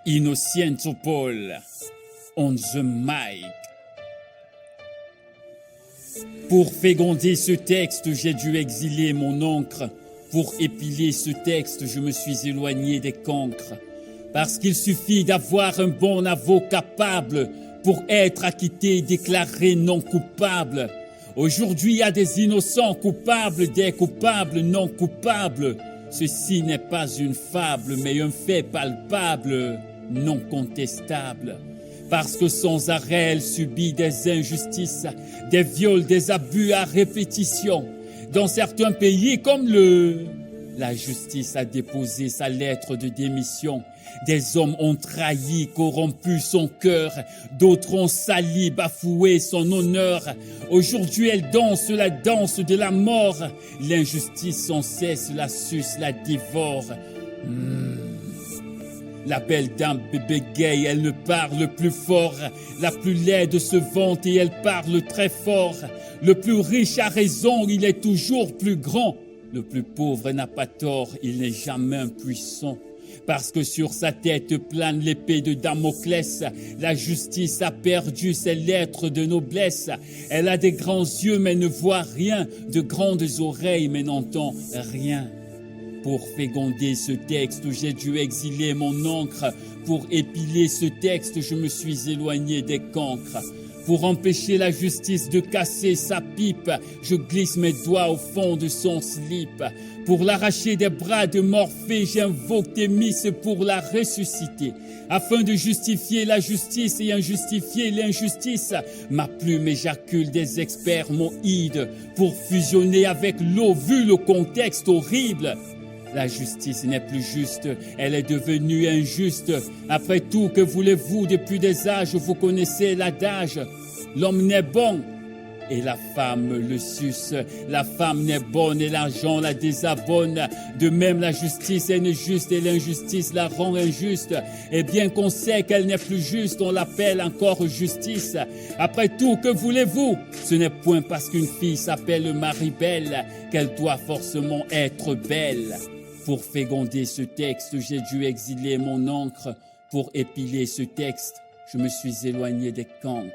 Innocento Paul on the mic. Pour féconder ce texte, j'ai dû exiler mon encre. Pour épiler ce texte, je me suis éloigné des cancres. Parce qu'il suffit d'avoir un bon avocat capable pour être acquitté et déclaré non coupable. Aujourd'hui, il y a des innocents coupables, des coupables non coupables. Ceci n'est pas une fable, mais un fait palpable, non contestable. Parce que sans arrêt, elle subit des injustices, des viols, des abus à répétition. Dans certains pays comme la justice a déposé sa lettre de démission. Des hommes ont trahi, corrompu son cœur. D'autres ont sali, bafoué son honneur. Aujourd'hui, elle danse la danse de la mort. L'injustice sans cesse la suce, la dévore. La belle dame bégaye, elle ne parle plus fort. La plus laide se vante et elle parle très fort. Le plus riche a raison, il est toujours plus grand. Le plus pauvre n'a pas tort, il n'est jamais impuissant. Parce que sur sa tête plane l'épée de Damoclès. La justice a perdu ses lettres de noblesse. Elle a des grands yeux mais ne voit rien, de grandes oreilles mais n'entend rien. Pour féconder ce texte, j'ai dû exiler mon encre. Pour épiler ce texte, je me suis éloigné des cancres. Pour empêcher la justice de casser sa pipe, je glisse mes doigts au fond de son slip. Pour l'arracher des bras de Morphée, j'invoque Thémis pour la ressusciter. Afin de justifier la justice et injustifier l'injustice, ma plume éjacule des experts moïdes pour fusionner avec l'eau vu le contexte horrible. La justice n'est plus juste, elle est devenue injuste. Après tout, que voulez-vous depuis des âges, vous connaissez l'adage. L'homme n'est bon et la femme le suce. La femme n'est bonne et l'argent la désabonne. De même, la justice est injuste et l'injustice la rend injuste. Et bien qu'on sait qu'elle n'est plus juste, on l'appelle encore justice. Après tout, que voulez-vous? Ce n'est point parce qu'une fille s'appelle Marie-Belle qu'elle doit forcément être belle. Pour féconder ce texte, j'ai dû exiler mon encre. Pour épiler ce texte, je me suis éloigné des cancres.